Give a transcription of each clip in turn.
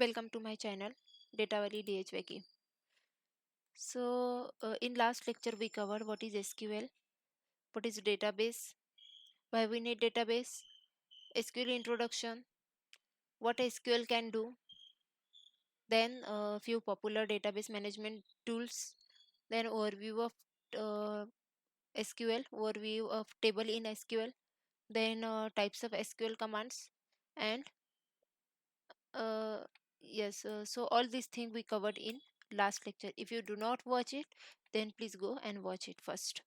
Welcome to my channel Datawali DHYK. In last lecture we covered what is SQL, what is database, why we need database, SQL introduction, what SQL can do, then a few popular database management tools, then overview of SQL, overview of table in SQL, then types of SQL commands, and uh, yes, so all these things we covered in last lecture. If you do not watch it, then please go and watch it first.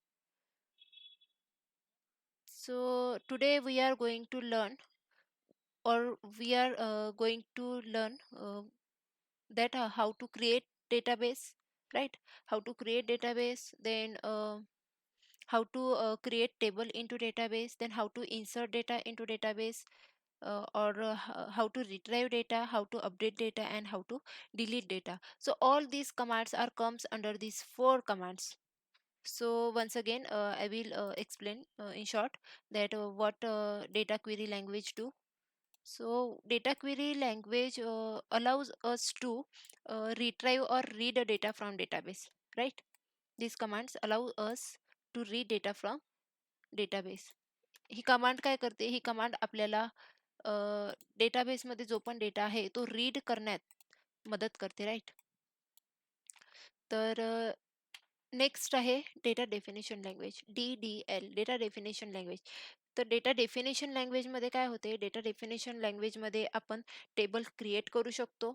So today we are going to learn, or we are going to learn that how to create database, right? How to create database, then how to create table into database, then how to insert data into database, how to retrieve data, how to update data, and how to delete data. So all these commands are comes under these four commands. So once again, I will explain in short that what data query language do. So data query language allows us to retrieve or read a data from database, right? These commands allow us to read data from database. He command काय करते? ही command आपल्याला database मध्ये जो पण data आहे तो read करण्यात मदत करते, राईट? तर नेक्स्ट आहे data definition language, DDL, data definition language. तर डेटा डेफिनेशन लँग्वेजमध्ये काय होते? डेटा डेफिनेशन लँग्वेजमध्ये आपण टेबल क्रिएट करू शकतो,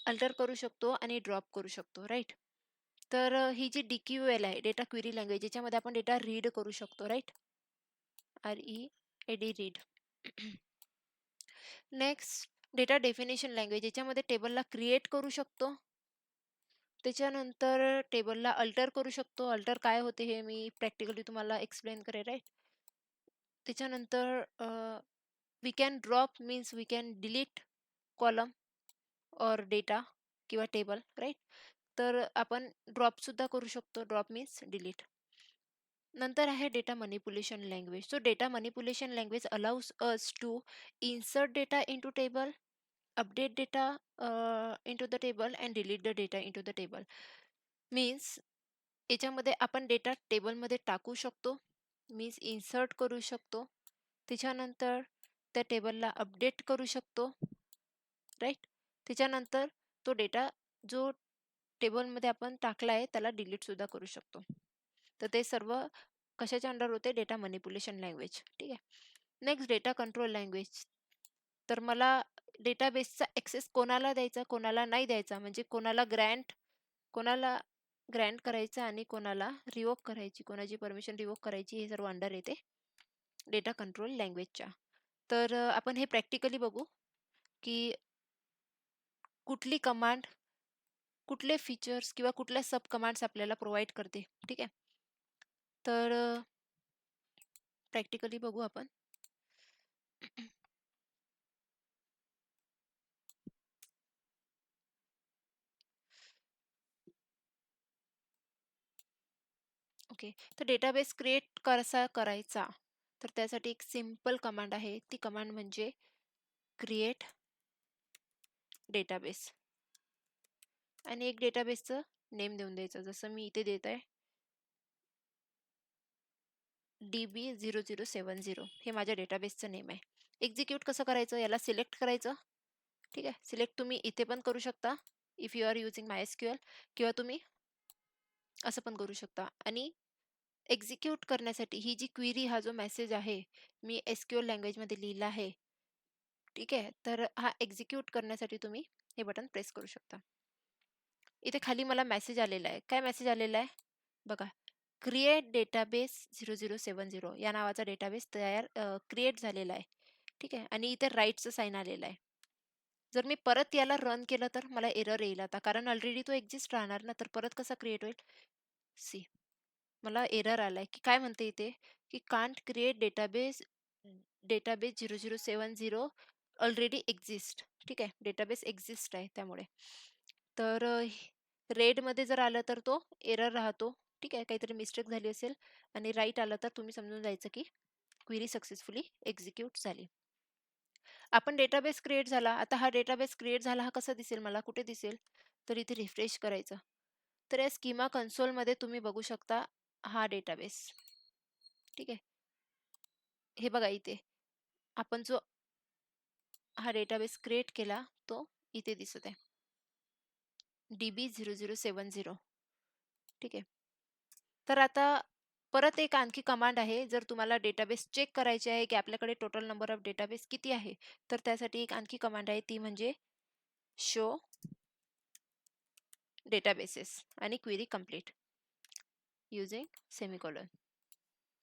अल्टर करू शकतो आणि ड्रॉप करू शकतो, राईट? तर ही जी DQL आहे, डेटा क्वेरी लँग्वेज, याच्यामध्ये आपण डेटा रीड करू शकतो, right? READ, read. Next data definition language, याच्यामध्ये टेबलला क्रिएट करू शकतो, त्याच्यानंतर टेबलला अल्टर करू शकतो. अल्टर काय होते हे मी प्रॅक्टिकली तुम्हाला एक्सप्लेन करेन, राईट? त्याच्यानंतर we can drop means we can delete column और डेटा किंवा टेबल, राईट? तर आपण ड्रॉप सुद्धा करू शकतो. Drop means delete. नंतर आहे data manipulation language. So data manipulation language allows us to insert data into table, update data into the table and delete the data into the table. Means याच्यामध्ये आपण data टेबलमध्ये टाकू शकतो, means insert करू शकतो, त्याच्यानंतर त्या टेबलला अपडेट करू शकतो, राईट? त्याच्यानंतर तो डेटा जो टेबलमध्ये आपण टाकला आहे त्याला डिलीट सुद्धा करू शकतो. तर ते सर्व कशाच्या अंडर होते? डेटा मॅनिप्युलेशन लँग्वेज, ठीक आहे? Next data control language. तर मला डेटाबेसचा ॲक्सेस कोणाला द्यायचा, कोणाला नाही द्यायचा, म्हणजे कोणाला ग्रँट करायचा आणि कोणाला रिवोक करायची, कोणाची परमिशन रिवोक करायची, हे सर्व अंडर येते डेटा कंट्रोल लँग्वेजच्या. तर आपण हे प्रॅक्टिकली बघू की कुठली कमांड कुठले फीचर्स किंवा कुठल्या सब कमांड्स आपल्याला प्रोव्हाइड करते, ठीक आहे? तर प्रॅक्टिकली बघू आपण. ओके, तर डेटाबेस क्रिएट कसा करायचा? तर त्यासाठी एक सिंपल कमांड आहे. ती कमांड म्हणजे क्रिएट डेटाबेस आणि एक डेटाबेसचं नेम देऊन द्यायचं. जसं मी इथे देत आहे DB0070, हे माझ्या डेटाबेसचं नेम आहे. एक्झिक्यूट कसं करायचं? याला सिलेक्ट करायचं, ठीक आहे? सिलेक्ट तुम्ही इथे पण करू शकता if you are using MySQL, किंवा तुम्ही असं पण करू शकता. आणि एक्झिक्यूट करण्यासाठी ही जी क्वेरी, हा जो मेसेज आहे मी SQL लँग्वेजमध्ये लिहिला आहे, ठीक आहे? तर हा एक्झिक्यूट करण्यासाठी तुम्ही हे बटन प्रेस करू शकता. इथे खाली मला मेसेज आलेला आहे. काय मेसेज आलेला आहे बघा? क्रिएट डेटाबेस 0070 या नावाचा डेटाबेस क्रिएट झालेला आहे, ठीक आहे? आणि इथे राईटचं साईन आलेलं आहे. जर मी परत याला रन केलं तर मला एरर येईल आता, कारण ऑलरेडी तो एक्झिस्ट राहणार ना, तर परत कसा क्रिएट होईल? सी, मला एरर आलाय की काय म्हणते इथे की can't create database, database 0070 already exist, ठीक आहे? डेटाबेस एक्झिस्ट आहे त्यामुळे. तर रेडमध्ये जर आलं तर तो एरर राहतो, ठीक आहे? काहीतरी मिस्टेक झाली असेल. आणि राईट आलं तर तुम्ही समजून जायचं की क्वेरी सक्सेसफुली एक्झिक्यूट झाली. आपण डेटाबेस क्रिएट झाला. आता हा डेटाबेस क्रिएट झाला, हा कसा दिसेल मला, कुठे दिसेल? तर इथे रिफ्रेश करायचं. तर या स्कीमा कन्सोलमध्ये तुम्ही बघू शकता हा डेटाबेस. ठीक आहे. हे बघा इथे आपण जो हा डेटाबेस क्रिएट केला तो इथे दिसत आहे. DB0070. ठीक आहे. तर आता परत एक आणखी कमांड आहे. जर तुम्हाला डेटाबेस चेक करायचे आहे, की आपल्याकडे टोटल नंबर ऑफ डेटाबेस किती आहे, तर त्यासाठी एक आणखी कमांड आहे, ती म्हणजे शो डेटाबेसेस आणि query complete using semicolon.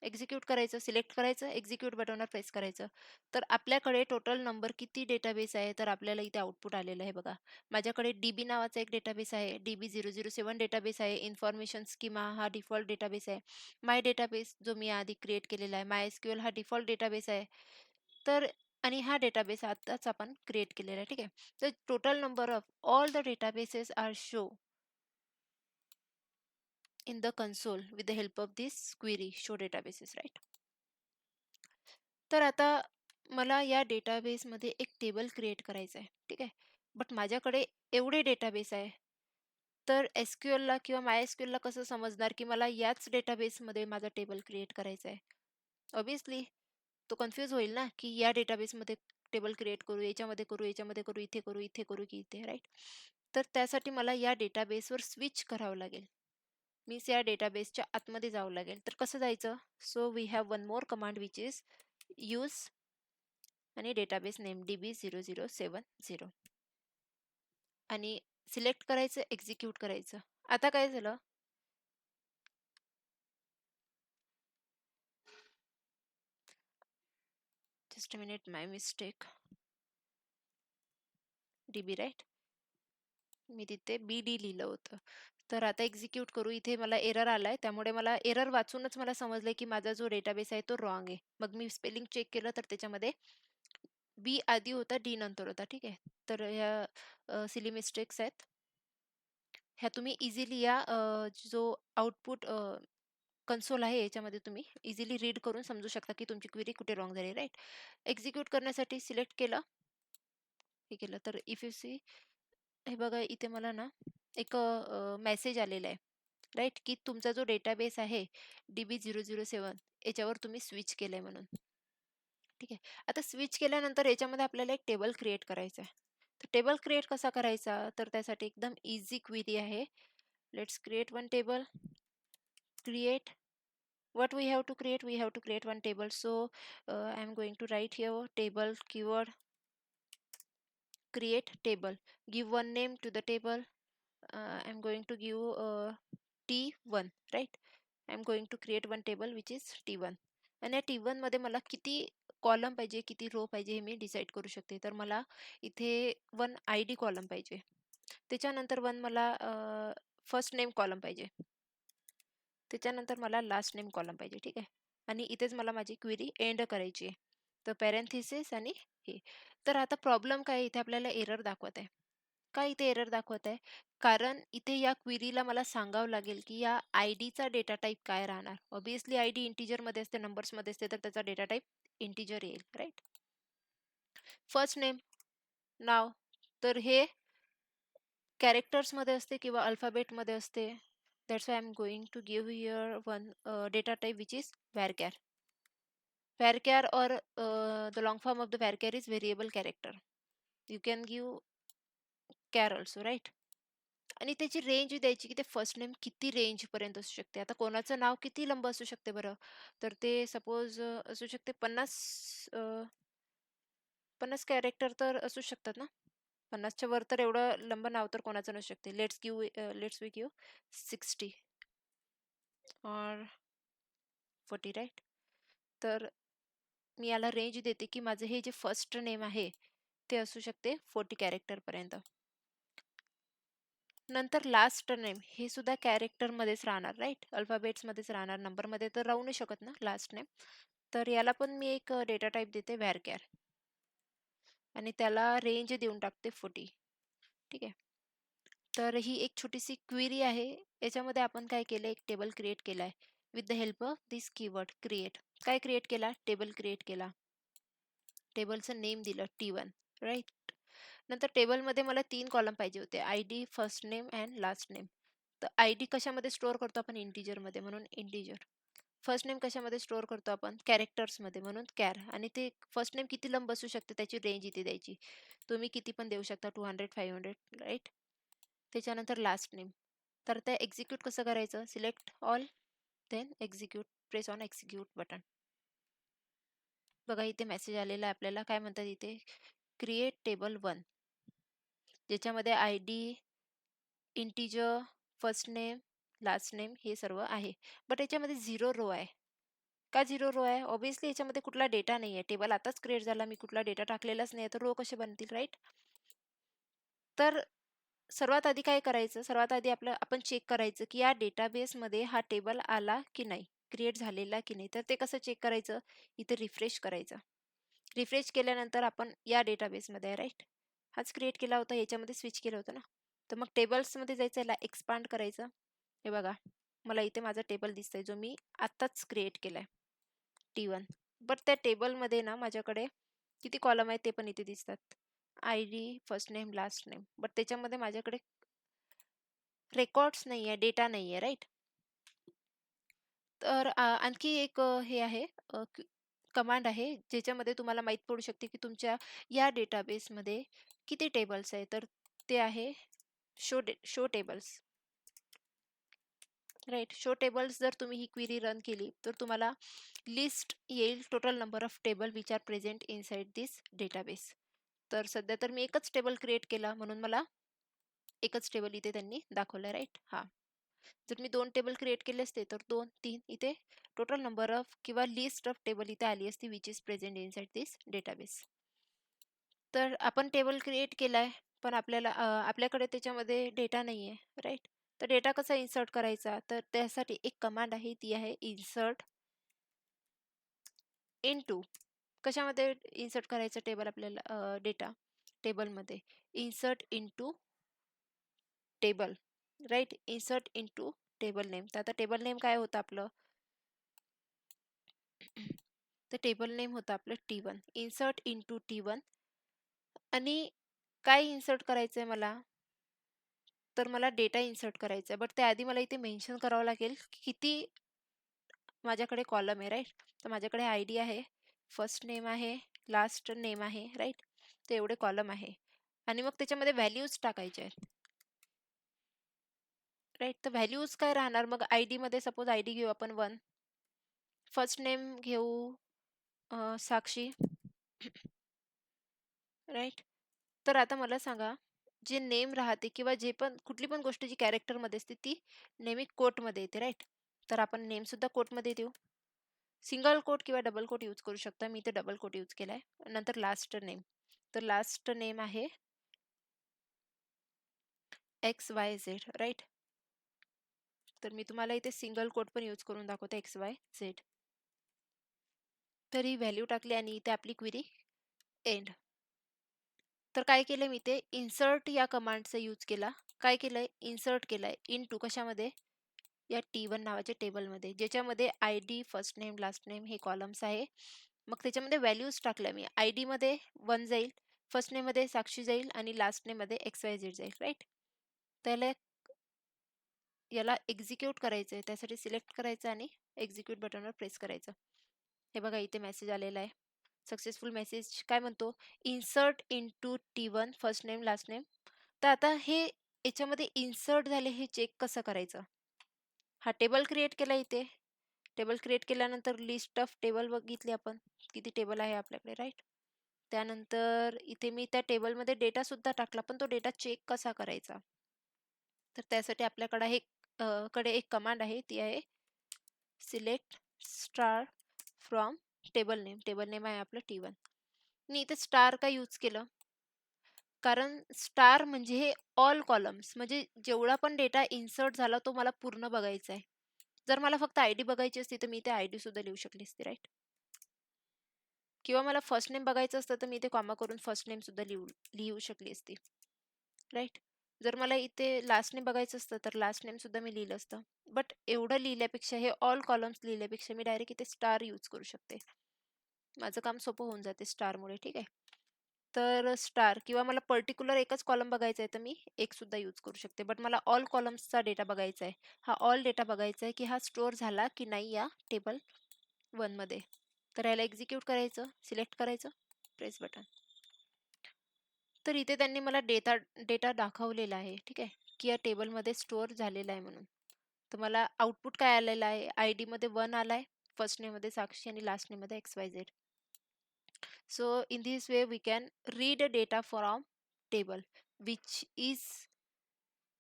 Execute करायचं, सिलेक्ट करायचं, एक्झिक्यूट बटनवर प्रेस करायचं. तर आपल्याकडे टोटल नंबर किती डेटाबेस आहे, तर आपल्याला इथे आउटपुट आलेलं आहे बघा. माझ्याकडे DB नावाचा एक डेटाबेस आहे, DB007 डेटाबेस आहे, इन्फॉर्मेशन स्कीमा हा डिफॉल्ट डेटाबेस आहे, माय डेटाबेस जो मी आधी क्रिएट केलेला आहे, MySQL हा डिफॉल्ट डेटाबेस आहे. तर आणि हा डेटाबेस आताच आपण क्रिएट केलेला आहे. ठीक आहे. तर total number of all the databases are show in the console with the help of this query show databases, right? तर आता मला या डेटाबेसमध्ये एक टेबल क्रिएट करायचं आहे. ठीक आहे. बट माझ्याकडे एवढे डेटाबेस आहे. तर SQLला किंवा MySQLला कसं समजणार की मला याच डेटाबेसमध्ये माझा टेबल क्रिएट करायचा आहे? ऑब्व्हियसली तो कन्फ्यूज होईल ना, की या डेटाबेसमध्ये टेबल क्रिएट करू, याच्यामध्ये करू, याच्यामध्ये करू, इथे करू की इथे, राईट? तर त्यासाठी मला या डेटाबेसवर स्विच करावं लागेल. मीन्स या डेटाबेसच्या आतमध्ये जावं लागेल. तर कसं जायचं? So we have one more command which is use आणि डेटाबेस नेम DB0070 आणि सिलेक्ट करायचं, एक्झिक्यूट करायचं. आता काय झालं? Just a minute, my mistake. DB right, मी तिथे BD लिहिलं होतं. तर आता एक्झिक्यूट करू. इथे मला एरर आलाय, त्यामुळे मला एरर वाचूनच मला समजलंय की माझा जो डेटाबेस आहे तो रॉंग आहे. मग मी स्पेलिंग चेक केलं तर त्याच्यामध्ये B आधी होता, D नंतर होता. ठीक आहे. तर ह्या सिली मिस्टेक्स आहेत. ह्या तुम्ही इझिली या जो आउटपुट कन्सोल आहे याच्यामध्ये तुम्ही इझिली रीड करून समजू शकता की तुमची क्वेरी कुठे रॉंग झाली, राईट? एक्झिक्यूट करण्यासाठी सिलेक्ट केलं, हे केलं तर इफ यू सी, हे बघा इथे मला ना एक मेसेज आलेला आहे, राईट, की तुमचा जो डेटाबेस आहे DB007 याच्यावर तुम्ही स्विच केलंय म्हणून. ठीक आहे. आता स्विच केल्यानंतर याच्यामध्ये आपल्याला एक टेबल क्रिएट करायचा आहे. तर टेबल क्रिएट कसा करायचा? तर त्यासाठी एकदम इझी क्वेरी आहे. Let's create one table. Create, what we have to create, we have to create one table. So I'm going to write here table keyword, create table, give one name to the table. I'm going to give T1, right? I'm going to create one table which is T1. आणि या T1 मध्ये मला किती column पाहिजे, किती row पाहिजे हे मी decide करू शकते. तर मला इथे वन ID कॉलम पाहिजे, त्याच्यानंतर वन मला फर्स्ट नेम कॉलम पाहिजे, त्याच्यानंतर मला लास्ट नेम कॉलम पाहिजे. ठीक आहे. आणि इथेच मला माझी क्वेरी एंड करायची आहे. तर पॅरेंथिसिस आणि हे. तर आता प्रॉब्लेम काय, इथे आपल्याला एरर दाखवत आहे. का इथे एरर दाखवत आहे? कारण इथे या क्वेरीला मला सांगावं लागेल की या आयडीचा डेटा टाईप काय राहणार. ऑब्विसली आयडी इंटिजर मध्ये असते, नंबर्स मध्ये असते, तर त्याचा डेटा टाईप इंटिजर येईल, राईट? फर्स्ट नेम, नाव, तर हे कॅरेक्टर्स मध्ये असते किंवा अल्फाबेट मध्ये असते. That's why I am going to give here one data type which is varchar. Varchar or the long form of the varchar is variable character. You can give char also, right? आणि त्याची range द्यायची की ते first name किती range पर्यंत असू शकते. आता कोणाचं नाव किती लंब असू शकते बरं? तर ते सपोज असू शकते 50 50 कॅरेक्टर तर असू शकतात ना. 50च्या वर तर एवढं लंब नाव तर कोणाचं नसू शकते. लेट्स वी गिव्ह 60 और 40, राईट? तर मी याला रेंज देते की माझं हे जे फर्स्ट नेम आहे ते असू शकते 40 कॅरेक्टर पर्यंत. नंतर लास्ट नेम हे सुद्धा कॅरेक्टर मध्येच राहणार, राईट? अल्फाबेट्स मध्येच राहणार, नंबर मध्ये तर राहू नाही शकत ना लास्ट नेम. तर याला पण मी एक डेटा टाइप देते varchar आणि त्याला रेंज देऊन टाकते 40. ठीक आहे. तर ही एक छोटीशी क्वेरी आहे. याच्यामध्ये आपण काय केलं, एक टेबल क्रिएट केलाय with the help of this keyword create. काय क्रिएट केला? टेबल क्रिएट केला. टेबलचं नेम दिलं T1, राईट. नंतर टेबलमध्ये मला 3 कॉलम पाहिजे होते, ID, first name and last name. तर आयडी कशामध्ये स्टोअर करतो आपण? इंटिजरमध्ये, म्हणून इंटिजर. फर्स्ट नेम कशामध्ये स्टोअर करतो आपण? कॅरेक्टर्समध्ये, म्हणून कॅर. आणि ते फर्स्ट नेम किती लंब असू शकते त्याची रेंज इथे द्यायची. तुम्ही किती पण देऊ शकता, 200, 500, राईट. त्याच्यानंतर लास्ट नेम. तर ते एक्झिक्यूट कसं करायचं? Select all, then execute, press on execute button. बघा इथे मेसेज आलेला आहे आपल्याला. काय म्हणतात इथे? क्रिएट टेबल 1, ज्याच्यामध्ये ID, integer, first name, last name हे सर्व आहे. बट याच्यामध्ये 0 रो आहे. का 0 रो आहे? ऑब्व्हियसली याच्यामध्ये कुठला डेटा नाही आहे. टेबल आताच क्रिएट झाला, मी कुठला डेटा टाकलेलाच नाही, तर रो कसे बनतील, राईट? तर सर्वात आधी काय करायचं? सर्वात आधी आपण चेक करायचं की या डेटाबेसमध्ये हा टेबल आला की नाही, क्रिएट झालेला की नाही. तर ते कसं चेक करायचं? इथे रिफ्रेश करायचं. रिफ्रेश केल्यानंतर आपण या डेटाबेसमध्ये आहे, राईट. हाच क्रिएट केला होता, याच्यामध्ये स्विच केलं होतं ना. तर मग टेबल्समध्ये जायचं, याला एक्सपांड करायचं. हे बघा, मला इथे माझा टेबल दिसतोय जो मी आत्ताच क्रिएट केलाय, T1. बट त्या टेबलमध्ये ना माझ्याकडे किती कॉलम आहेत ते पण इथे दिसतात. ID, first name, last name. But त्याच्यामध्ये माझ्याकडे रेकॉर्ड्स नाही आहे, डेटा नाही आहे, राईट. तर आणखी एक हे आहे, कमांड आहे, ज्याच्यामध्ये तुम्हाला माहीत पडू शकते की तुमच्या या डेटाबेसमध्ये किती टेबल्स आहे. तर ते आहे show tables, right. Show tables जर तुम्ही ही क्वेरी रन केली तर तुम्हाला लिस्ट येईल, total number of table which are present inside this database. तर सध्या तर मी एकच टेबल क्रिएट केला, म्हणून मला एकच टेबल इथे त्यांनी दाखवलं, राईट. हा, जर मी 2 टेबल क्रिएट केले असते तर 2, 3 इथे टोटल नंबर ऑफ किंवा लिस्ट ऑफ टेबल इथे आली असती which is present inside this database. तर आपण टेबल क्रिएट केलाय, पण आपल्याकडे त्याच्यामध्ये डेटा नाही आहे, राईट. तर डेटा कसा इन्सर्ट करायचा? तर त्यासाठी एक कमांड आहे, ती आहे इन्सर्ट इनटू. कशामध्ये इन्सर्ट करायचं टेबल आपल्याला? डेटा टेबलमध्ये. Insert into table, right. Insert into table name. तर आता टेबल नेम काय होतं आपलं? तर टेबल नेम होतं आपलं T1. Insert into T1. आणि काय इन्सर्ट करायचंय मला? तर मला डेटा इन्सर्ट करायचा आहे. बट त्याआधी मला इथे मेन्शन करावं लागेल की किती माझ्याकडे कॉलम आहे, राईट. तर माझ्याकडे आयडी आहे, फर्स्ट नेम आहे, लास्ट नेम आहे, राईट. तर एवढे कॉलम आहे. आणि मग त्याच्यामध्ये व्हॅल्यूज टाकायचे आहेत, राईट. तर व्हॅल्यूज काय राहणार मग? आयडी मध्ये सपोज आयडी घेऊ आपण 1, फर्स्ट नेम घेऊ साक्षी, राईट. तर आता मला सांगा, जे नेम राहते किंवा जे पण कुठली पण गोष्ट जी कॅरेक्टरमध्ये असते ती नेहमी कोटमध्ये येते, राईट. तर आपण नेम सुद्धा कोटमध्ये देऊ. सिंगल कोट किंवा डबल कोट यूज करू शकता, मी इथे डबल कोट यूज केलाय. नंतर लास्ट नेम. तर लास्ट नेम आहे XYZ, राईट. तर मी तुम्हाला इथे सिंगल कोट पण यूज करून दाखवते, XYZ. तर ही व्हॅल्यू टाकली आणि इथे आपली क्वेरी एंड. तर काय केलंय मी ते इन्सर्ट या कमांडचा यूज केला. काय केलंय? इन्सर्ट केलाय इनटू कशामध्ये? या T1 नावाच्या टेबलमध्ये, ज्याच्यामध्ये ID, first name, last name हे कॉलम्स आहे. मग त्याच्यामध्ये व्हॅल्यूज टाकल्या मी. आयडी मध्ये 1 जाईल, फर्स्ट नेम मध्ये साक्षी जाईल आणि लास्ट नेम मध्ये XYZ जाईल, राईट. त्याला याला एक्झिक्यूट करायचं आहे, त्यासाठी सिलेक्ट करायचं आणि एक्झिक्यूट बटनवर प्रेस करायचं. हे बघा इथे मेसेज आलेला आहे, सक्सेसफुल मेसेज. काय म्हणतो? Insert into T1 first name, last name. तर आता हे याच्यामध्ये इन्सर्ट झाले हे चेक कसं करायचं? हा टेबल क्रिएट केला इथे. टेबल क्रिएट केल्यानंतर लिस्ट ऑफ टेबल बघितली आपण, किती टेबल आहे आपल्याकडे, राईट. त्यानंतर इथे मी त्या टेबलमध्ये डेटा सुद्धा टाकला, पण तो डेटा चेक कसा करायचा? तर त्यासाठी आपल्याकडे एक कमांड आहे, ती आहे select star from table name. Table name आहे आपलं T1. मी इथे स्टार का यूज केलं? कारण स्टार म्हणजे हे ऑल कॉलम्स, म्हणजे जेवढा पण डेटा इन्सर्ट झाला तो मला पूर्ण बघायचा आहे. जर मला फक्त आयडी बघायची असती तर मी इथे आयडी सुद्धा लिहू शकली असती, राईट. किंवा मला फर्स्ट नेम बघायचं असतं तर मी इथे कॉमा करून फर्स्ट नेम सुद्धा लिहू शकली असती, राईट. जर मला इथे लास्ट नेम बघायचं असतं तर लास्ट नेम सुद्धा मी लिहिलं असतं. बट एवढं लिहिल्यापेक्षा, हे ऑल कॉलम्स लिहिल्यापेक्षा मी डायरेक्ट इथे स्टार यूज करू शकते, माझं काम सोपं होऊन जाते स्टारमुळे. ठीक आहे. तर स्टार किंवा मला पर्टिक्युलर एकच कॉलम बघायचा आहे तर मी एक सुद्धा यूज करू शकते. बट मला ऑल कॉलम्सचा डेटा बघायचा आहे. हा ऑल डेटा बघायचा आहे की हा स्टोअर झाला की नाही या टेबल 1 मध्ये. तर याला एक्झिक्यूट करायचं, सिलेक्ट करायचं, प्रेस बटन. तर इथे त्यांनी मला डेटा डेटा दाखवलेला आहे. ठीक आहे, की या टेबलमध्ये स्टोअर झालेला आहे म्हणून. तर मला आउटपुट काय आलेलं आहे, आय मध्ये 1 आलाय, फर्स्ट नेम मध्ये साक्षी आणि लास्ट नेम मध्ये XYZ. So in this way we can read a data from table which is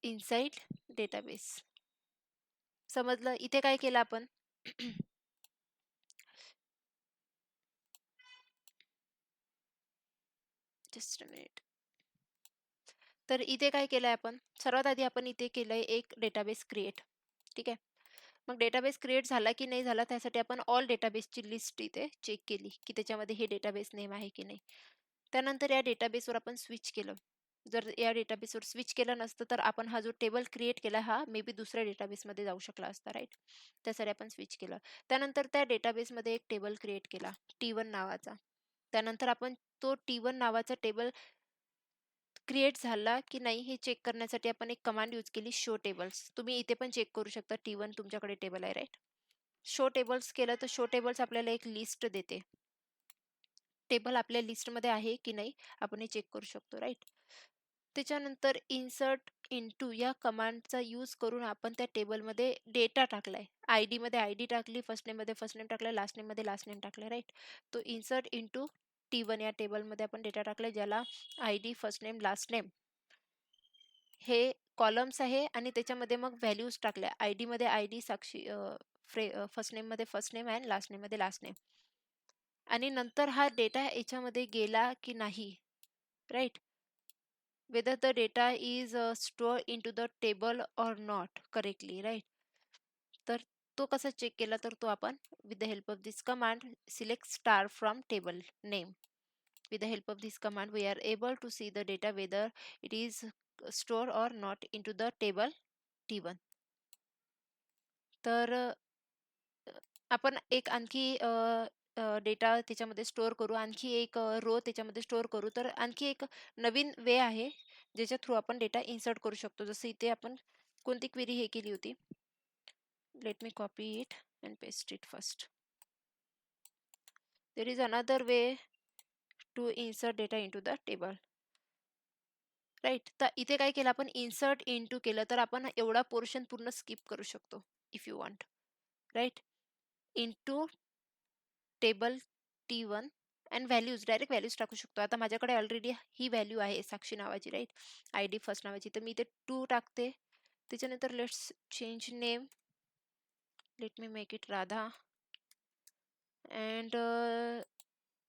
inside database. समजलं इथे काय केलं आपण? Just a minute. तर इथे काय केलंय आपण? सर्वात आधी आपण इथे केलंय एक डेटाबेस क्रिएट. ठीक आहे. मग डेटाबेस क्रिएट झाला की नाही झाला त्यासाठी आपण ऑल डेटाबेसची लिस्ट इथे चेक केली की त्याच्यामध्ये हे डेटाबेस नेम आहे की नाही. त्यानंतर या डेटाबेसवर आपण स्विच केलं. जर या डेटाबेसवर स्विच केलं नसतं तर आपण हा जो टेबल क्रिएट केला हा मे बी दुसऱ्या डेटाबेसमध्ये जाऊ शकला असता, राईट. त्यासाठी आपण स्विच केलं. त्यानंतर त्या डेटाबेसमध्ये एक टेबल क्रिएट केला T1 नावाचा. त्यानंतर आपण तो T1 नावाचा टेबल क्रिएट झाला की नाही हे चेक करण्यासाठी आपण एक कमांड यूज केली, शो टेबल्स. तुम्ही इथे पण चेक करू शकता T1 तुमच्याकडे टेबल आहे, राईट. शो टेबल्स केलं तर शो टेबल्स आपल्याला एक लिस्ट देते. टेबल आपल्या लिस्टमध्ये आहे की नाही आपण हे चेक करू शकतो, राईट. त्याच्यानंतर इन्सर्ट इनटू या कमांडचा यूज करून आपण त्या टेबलमध्ये डेटा टाकलाय. आयडी मध्ये आयडी टाकली, फर्स्ट नेम मध्ये फर्स्ट नेम टाकलाय, लास्ट नेम मध्ये लास्ट नेम टाकलाय, राईट. तो इन्सर्ट इनटू T1 या टेबलमध्ये आपण डेटा टाकलाय ज्याला ID, first name, last name हे कॉलम्स आहे आणि त्याच्यामध्ये मग व्हॅल्यूज टाकल्या. आयडी मध्ये आयडी, साक्षी, फर्स्ट नेम मध्ये फर्स्ट नेम आणि लास्ट नेम मध्ये लास्ट नेम. आणि नंतर हा डेटा याच्यामध्ये गेला की नाही, right. whether the data is stored into the table or not correctly, right. तर तो कसा चेक केला तर तो आपण with the help of this command select star from table name. With the help of this command we are able to see the data whether it is stored or not into the table T1. तर आपण एक आणखी data त्याच्यामध्ये store करू, आणखी एक row त्याच्यामध्ये store करू. तर आणखी एक नवीन वे आहे ज्याच्या थ्रू आपण डेटा इन्सर्ट करू शकतो. जसं इथे आपण कोणती क्वेरी हे केली होती. Let me copy it and paste it first. There is another way to insert data into the table, right. तर इथे काय केलं आपण, इन्सर्ट इंटू केलं तर आपण एवढा पोर्शन पूर्ण स्किप करू शकतो if you want, right. Into table T1 and values, direct values टाकू शकतो. आता माझ्याकडे ऑलरेडी ही व्हॅल्यू आहे साक्षी नावाची, राईट. आयडी फर्स्ट नावाची, तर मी इथे 2 टाकते. त्याच्यानंतर let's change name, let me make it Radha and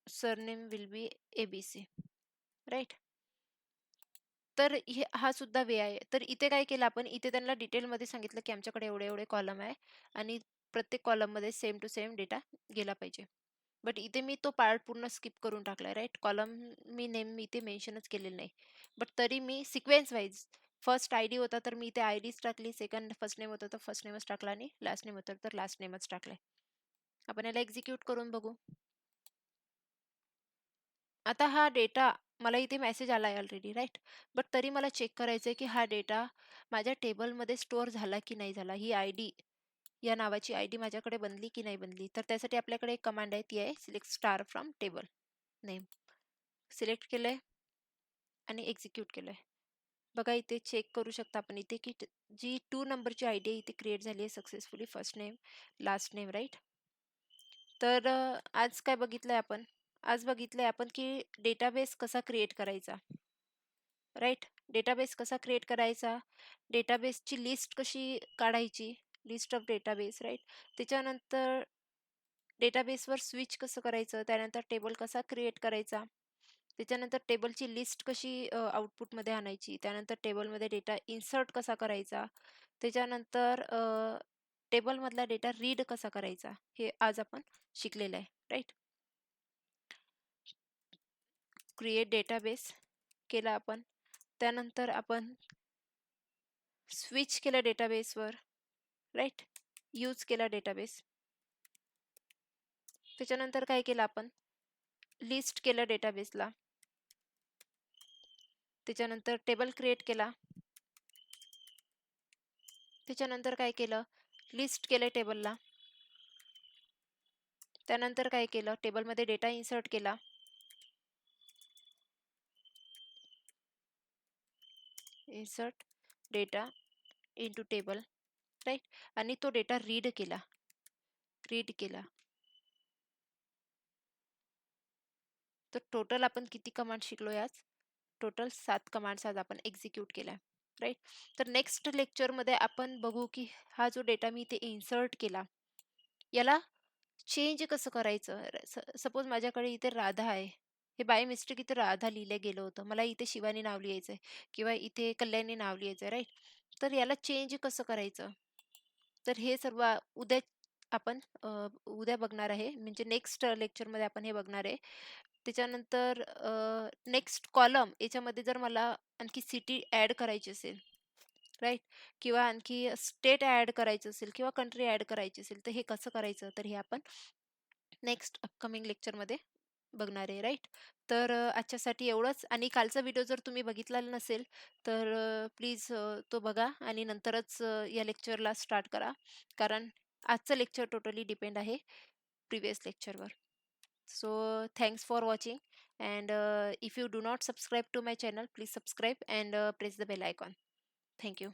surname will be ABC, right. तर हा सुद्धा वे आहे. तर इथे काय केलं आपण, इथे त्यांना डिटेलमध्ये सांगितलं की आमच्याकडे एवढे एवढे कॉलम आहे आणि प्रत्येक कॉलममध्ये सेम टू सेम डेटा गेला पाहिजे. बट इथे मी तो पार्ट पूर्ण स्किप करून टाकलाय, राईट. कॉलम मी नेम इथे मेन्शनच केलेलं नाही. बट तरी मी सिक्वेन्स वाईज, फर्स्ट आयडी होता तर मी इथे आयडीच टाकली, सेकंड फर्स्ट नेम होता तर फर्स्ट नेमच टाकला आणि लास्ट नेम होता तर लास्ट नेमच टाकलाय. आपण याला एक्झिक्यूट करून बघू. आता हा डेटा मला इथे मेसेज आलाय ऑलरेडी, राईट. बट तरी मला चेक करायचंय की हा डेटा माझ्या टेबलमध्ये स्टोअर झाला की नाही झाला. ही आयडी, या नावाची आयडी माझ्याकडे बनली की नाही बनली. तर त्यासाठी आपल्याकडे एक कमांड आहे, ती आहे select star from table name. Select केलंय आणि एक्झिक्यूट केलंय. बघा इथे चेक करू शकता आपण इथे की जी 2 नंबरची आयडी इथे क्रिएट झाली आहे successfully, first name, last name, right. तर आज काय बघितलंय आपण, आज बघितलंय आपण की डेटाबेस कसा क्रिएट करायचा, राईट. डेटाबेस कसा क्रिएट करायचा, डेटाबेसची लिस्ट कशी काढायची, लिस्ट ऑफ डेटाबेस, राईट. त्याच्यानंतर डेटाबेसवर स्विच कसं करायचं, त्यानंतर टेबल कसा क्रिएट करायचा, त्याच्यानंतर टेबलची लिस्ट कशी आउटपुटमध्ये आणायची, त्यानंतर टेबलमध्ये डेटा इन्सर्ट कसा करायचा, त्याच्यानंतर टेबलमधला डेटा रीड कसा करायचा, हे आज आपण शिकलेलं आहे, राईट. क्रिएट डेटाबेस केला आपण, त्यानंतर आपण स्विच केलं डेटाबेसवर, राईट, यूज केला डेटाबेस. त्याच्यानंतर काय केलं आपण, लिस्ट केलं डेटाबेसला. त्याच्यानंतर टेबल क्रिएट केला. त्याच्यानंतर काय केलं, लिस्ट केलं टेबलला. त्यानंतर काय केलं, टेबलमध्ये डेटा इन्सर्ट केला. Insert data into table, right. आणि तो डेटा रीड केला. तर टोटल आपण किती कमांड शिकलो आज? टोटल 7 कमांड्स आज आपण एक्झिक्यूट केल्या, राईट. तर नेक्स्ट लेक्चरमध्ये आपण बघू की हा जो डेटा मी इथे इन्सर्ट केला, याला चेंज कसं करायचं. सपोज माझ्याकडे इथे राधा आहे, हे बाय मिस्टेक इथे राधा लिहिलं गेलं होतं, मला इथे शिवानी नाव लिहायचंय किंवा इथे कल्याणी नाव लिहायचंय, राईट. तर याला चेंज कसं करायचं, तर हे सर्व उद्या आपण उद्या बघणार आहे, म्हणजे नेक्स्ट लेक्चरमध्ये आपण हे बघणार आहे. त्याच्यानंतर नेक्स्ट कॉलम याच्यामध्ये जर मला आणखी सिटी ॲड करायची असेल, राईट, किंवा आणखी स्टेट ॲड करायचं असेल किंवा कंट्री ॲड करायची असेल, तर हे कसं करायचं, तर हे आपण नेक्स्ट अपकमिंग लेक्चरमध्ये बघणार आहे, राईट. तर आजच्यासाठी एवढंच. आणि कालचा व्हिडिओ जर तुम्ही बघितलेला नसेल तर प्लीज तो बघा आणि नंतरच या लेक्चरला स्टार्ट करा, कारण आजचं लेक्चर टोटली डिपेंड आहे प्रिव्हियस लेक्चरवर. So thanks for watching, and if you do not subscribe to my channel, please subscribe and press the bell icon. Thank you.